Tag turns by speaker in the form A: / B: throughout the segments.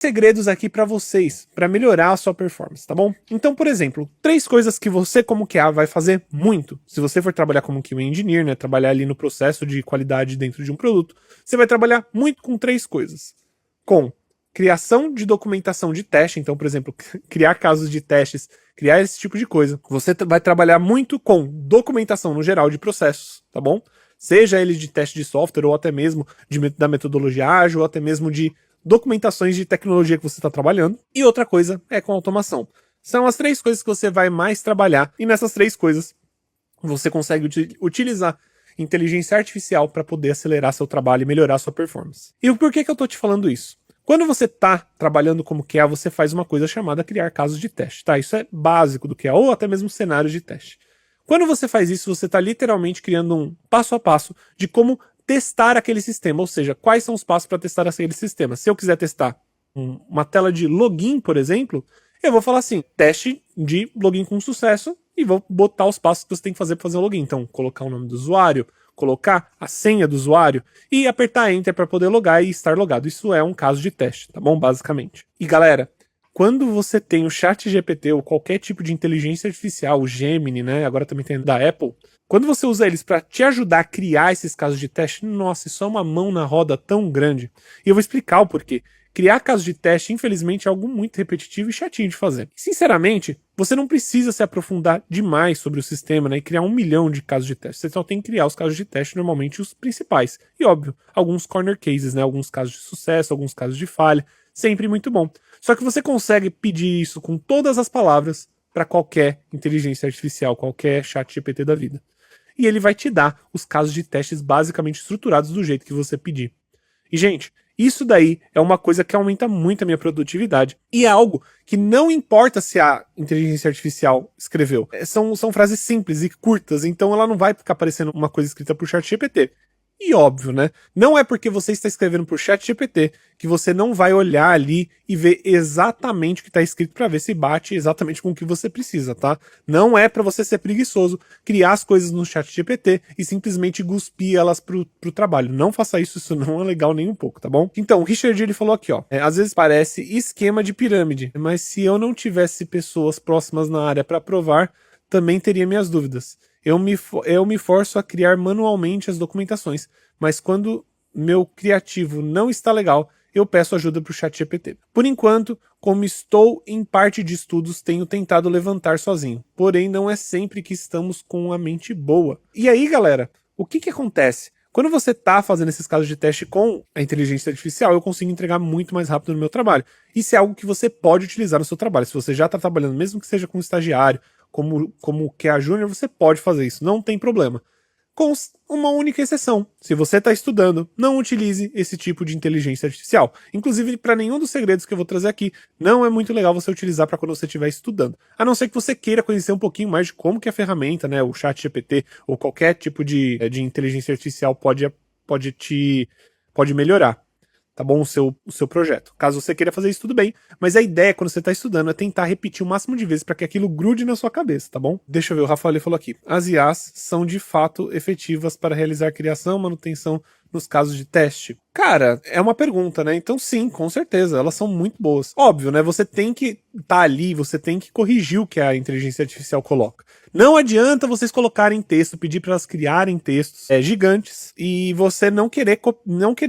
A: segredos aqui para vocês, para melhorar a sua performance, tá bom? Então, por exemplo, 3 coisas que você como QA vai fazer muito. Se você for trabalhar como QA Engineer, né, trabalhar ali no processo de qualidade dentro de um produto, você vai trabalhar muito com 3 coisas. Com criação de documentação de teste, então, por exemplo, criar casos de testes, criar esse tipo de coisa. Você vai trabalhar muito com documentação no geral de processos, tá bom? Seja ele de teste de software ou até mesmo da metodologia ágil, ou até mesmo de documentações de tecnologia que você está trabalhando. E outra coisa é com automação. São as 3 coisas que você vai mais trabalhar, e nessas 3 coisas você consegue utilizar inteligência artificial para poder acelerar seu trabalho e melhorar sua performance. E por que eu estou te falando isso? Quando você está trabalhando como QA, você faz uma coisa chamada criar casos de teste, tá? Isso é básico do QA, ou até mesmo cenários de teste. Quando você faz isso, você está literalmente criando um passo a passo de como testar aquele sistema, ou seja, quais são os passos para testar aquele sistema. Se eu quiser testar uma tela de login, por exemplo, eu vou falar assim, teste de login com sucesso, e vou botar os passos que você tem que fazer para fazer o login. Então, colocar o nome do usuário, colocar a senha do usuário e apertar Enter para poder logar e estar logado. Isso é um caso de teste, tá bom? Basicamente. E galera, quando você tem o ChatGPT ou qualquer tipo de inteligência artificial, o Gemini, né? Agora também tem da Apple. Quando você usa eles para te ajudar a criar esses casos de teste, nossa, isso é uma mão na roda tão grande. E eu vou explicar o porquê. Criar casos de teste, infelizmente, é algo muito repetitivo e chatinho de fazer. Sinceramente, você não precisa se aprofundar demais sobre o sistema, né, e criar 1 milhão de casos de teste. Você só tem que criar os casos de teste, normalmente os principais. E óbvio, alguns corner cases, né, alguns casos de sucesso, alguns casos de falha. Sempre muito bom. Só que você consegue pedir isso com todas as palavras para qualquer inteligência artificial, qualquer chat GPT da vida. E ele vai te dar os casos de testes basicamente estruturados do jeito que você pedir. E, gente, isso daí é uma coisa que aumenta muito a minha produtividade. E é algo que não importa se a inteligência artificial escreveu. São frases simples e curtas, então ela não vai ficar parecendo uma coisa escrita por ChatGPT. E óbvio, né? Não é porque você está escrevendo por ChatGPT que você não vai olhar ali e ver exatamente o que está escrito para ver se bate exatamente com o que você precisa, tá? Não é para você ser preguiçoso, criar as coisas no ChatGPT e simplesmente cuspir elas pro trabalho. Não faça isso, isso não é legal nem um pouco, tá bom? Então, o Richard ele falou aqui, ó. Às vezes parece esquema de pirâmide, mas se eu não tivesse pessoas próximas na área para provar, também teria minhas dúvidas. Eu me forço a criar manualmente as documentações, mas quando meu criativo não está legal, eu peço ajuda para o ChatGPT. Por enquanto, como estou em parte de estudos, tenho tentado levantar sozinho, porém não é sempre que estamos com a mente boa. E aí, galera, o que acontece? Quando você está fazendo esses casos de teste com a inteligência artificial, eu consigo entregar muito mais rápido no meu trabalho. Isso é algo que você pode utilizar no seu trabalho. Se você já está trabalhando, mesmo que seja com um estagiário, como QA Júnior, você pode fazer isso, não tem problema. Com uma única exceção. Se você está estudando, não utilize esse tipo de inteligência artificial. Inclusive, para nenhum dos segredos que eu vou trazer aqui, não é muito legal você utilizar para quando você estiver estudando. A não ser que você queira conhecer um pouquinho mais de como que a ferramenta, né, o ChatGPT ou qualquer tipo de inteligência artificial pode melhorar. Tá bom? O seu projeto. Caso você queira fazer isso, tudo bem. Mas a ideia, quando você está estudando, é tentar repetir o máximo de vezes para que aquilo grude na sua cabeça, tá bom? Deixa eu ver, o Rafael falou aqui. As IAs são de fato efetivas para realizar criação, manutenção nos casos de teste? Cara, é uma pergunta, né? Então sim, com certeza, elas são muito boas. Óbvio, né? Você tem que estar ali, você tem que corrigir o que a inteligência artificial coloca. Não adianta vocês colocarem texto, pedir para elas criarem textos gigantes e você não querer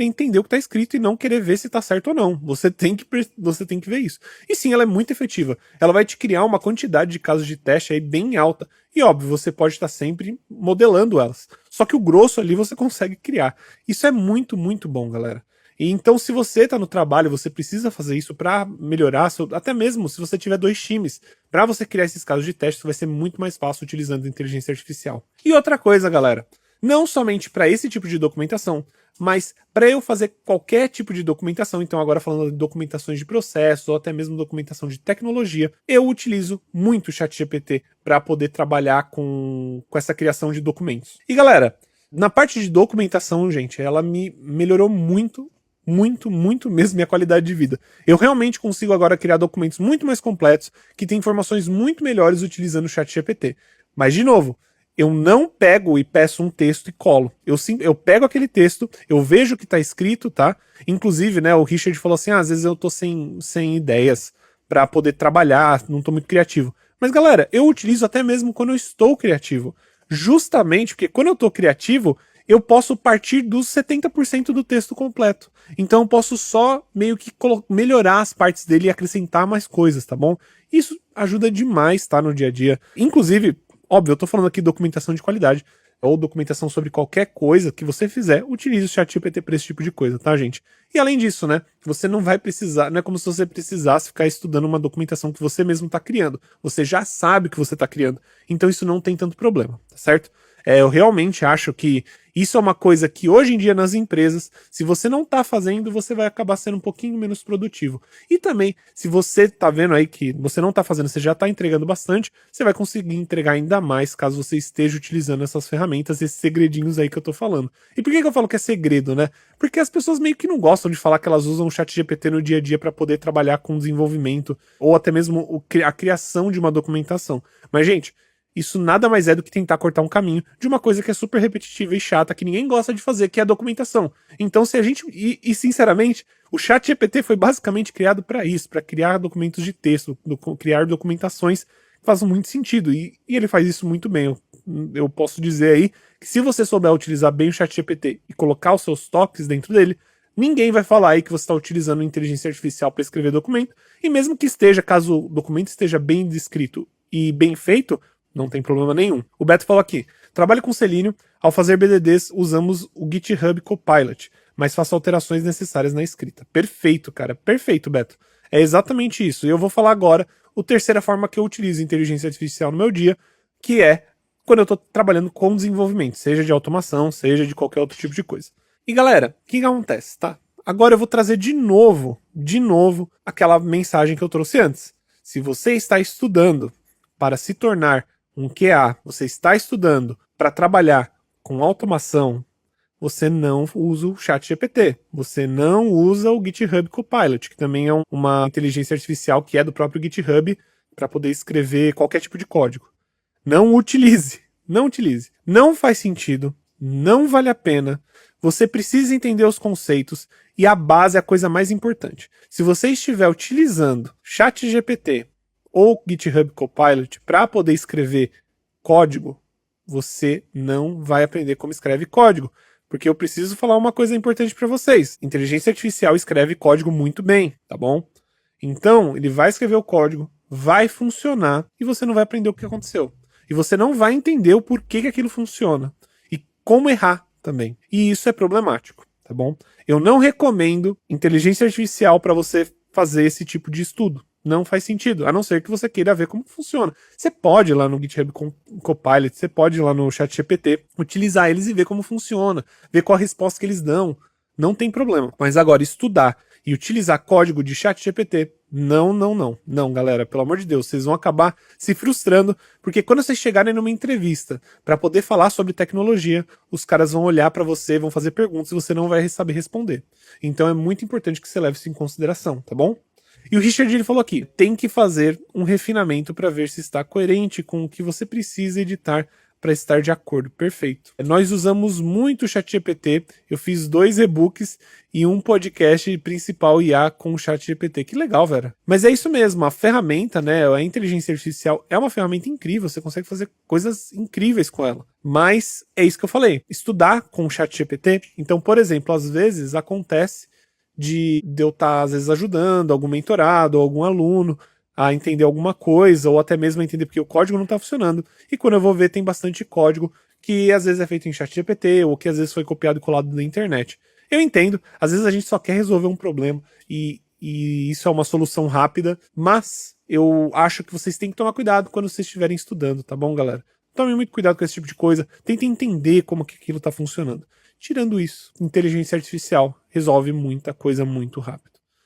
A: entender o que está escrito e não querer ver se está certo ou não. Você tem que ver isso. E sim, ela é muito efetiva. Ela vai te criar uma quantidade de casos de teste aí bem alta. E óbvio, você pode estar sempre modelando elas. Só que o grosso ali você consegue criar. Isso é muito, muito bom, galera. E então, se você está no trabalho, você precisa fazer isso para melhorar, até mesmo se você tiver 2 times, para você criar esses casos de teste, vai ser muito mais fácil utilizando a inteligência artificial. E outra coisa, galera, não somente para esse tipo de documentação, mas para eu fazer qualquer tipo de documentação, então agora falando de documentações de processo ou até mesmo documentação de tecnologia, eu utilizo muito o ChatGPT para poder trabalhar com essa criação de documentos. E galera, na parte de documentação, gente, ela me melhorou muito mesmo minha qualidade de vida. Eu realmente consigo agora criar documentos muito mais completos, que têm informações muito melhores utilizando o ChatGPT. Mas, de novo, eu não pego e peço um texto e colo. Eu pego aquele texto, eu vejo o que tá escrito, tá? Inclusive, né, o Richard falou assim, às vezes eu tô sem ideias para poder trabalhar, não tô muito criativo. Mas galera, eu utilizo até mesmo quando eu estou criativo. Justamente porque quando eu tô criativo, eu posso partir dos 70% do texto completo. Então eu posso só meio que melhorar as partes dele e acrescentar mais coisas, tá bom? Isso ajuda demais, tá, no dia a dia. Inclusive, óbvio, eu tô falando aqui de documentação de qualidade, ou documentação sobre qualquer coisa que você fizer, utilize o ChatGPT para esse tipo de coisa, tá, gente? E além disso, né, você não vai precisar, não é como se você precisasse ficar estudando uma documentação que você mesmo tá criando. Você já sabe o que você tá criando. Então isso não tem tanto problema, tá certo? Eu realmente acho que isso é uma coisa que hoje em dia nas empresas, se você não tá fazendo, você vai acabar sendo um pouquinho menos produtivo. E também, se você tá vendo aí que você não tá fazendo, você já tá entregando bastante, você vai conseguir entregar ainda mais caso você esteja utilizando essas ferramentas, esses segredinhos aí que eu tô falando. E por que eu falo que é segredo, né? Porque as pessoas meio que não gostam de falar que elas usam o ChatGPT no dia a dia para poder trabalhar com desenvolvimento ou até mesmo a criação de uma documentação. Mas, gente, isso nada mais é do que tentar cortar um caminho de uma coisa que é super repetitiva e chata, que ninguém gosta de fazer, que é a documentação. Então, se a gente. Sinceramente, o ChatGPT foi basicamente criado para isso, para criar documentos de texto, criar documentações que fazem muito sentido. E ele faz isso muito bem. Eu posso dizer aí que se você souber utilizar bem o ChatGPT e colocar os seus toques dentro dele, ninguém vai falar aí que você está utilizando inteligência artificial para escrever documento. E mesmo que esteja, caso o documento esteja bem descrito e bem feito, não tem problema nenhum. O Beto falou aqui, trabalho com Selenium, ao fazer BDDs usamos o GitHub Copilot, mas faço alterações necessárias na escrita. Perfeito, cara, perfeito, Beto. É exatamente isso. E eu vou falar agora a terceira forma que eu utilizo inteligência artificial no meu dia, que é quando eu estou trabalhando com desenvolvimento, seja de automação, seja de qualquer outro tipo de coisa. E galera, o que acontece, tá? Agora eu vou trazer de novo, aquela mensagem que eu trouxe antes. Se você está estudando para se tornar um QA, você está estudando para trabalhar com automação, você não usa o ChatGPT, você não usa o GitHub Copilot, que também é uma inteligência artificial que é do próprio GitHub para poder escrever qualquer tipo de código. Não utilize, não utilize. Não faz sentido, não vale a pena. Você precisa entender os conceitos e a base é a coisa mais importante. Se você estiver utilizando ChatGPT ou GitHub Copilot para poder escrever código, você não vai aprender como escreve código. Porque eu preciso falar uma coisa importante para vocês. Inteligência artificial escreve código muito bem, tá bom? Então, ele vai escrever o código, vai funcionar e você não vai aprender o que aconteceu. E você não vai entender o porquê que aquilo funciona. E como errar também. E isso é problemático, tá bom? Eu não recomendo inteligência artificial para você fazer esse tipo de estudo. Não faz sentido, a não ser que você queira ver como funciona. Você pode ir lá no GitHub Copilot, você pode ir lá no ChatGPT, utilizar eles e ver como funciona, ver qual a resposta que eles dão. Não tem problema. Mas agora, estudar e utilizar código de ChatGPT, não. Não, galera, pelo amor de Deus, vocês vão acabar se frustrando, porque quando vocês chegarem numa entrevista para poder falar sobre tecnologia, os caras vão olhar para você, vão fazer perguntas e você não vai saber responder. Então é muito importante que você leve isso em consideração, tá bom? E o Richard ele falou aqui, tem que fazer um refinamento para ver se está coerente com o que você precisa editar para estar de acordo. Perfeito. Nós usamos muito o ChatGPT, eu fiz 2 e-books e um podcast principal IA com o ChatGPT. Que legal, velho. Mas é isso mesmo, a ferramenta, né, a inteligência artificial é uma ferramenta incrível, você consegue fazer coisas incríveis com ela. Mas é isso que eu falei, estudar com o ChatGPT. Então, por exemplo, às vezes acontece de eu estar, às vezes, ajudando algum mentorado ou algum aluno a entender alguma coisa, ou até mesmo a entender porque o código não está funcionando. E quando eu vou ver, tem bastante código que às vezes é feito em ChatGPT, ou que às vezes foi copiado e colado na internet. Eu entendo, às vezes a gente só quer resolver um problema, e isso é uma solução rápida, mas eu acho que vocês têm que tomar cuidado quando vocês estiverem estudando, tá bom, galera? Tomem muito cuidado com esse tipo de coisa, tentem entender como que aquilo está funcionando. Tirando isso, inteligência artificial resolve muita coisa muito rápido.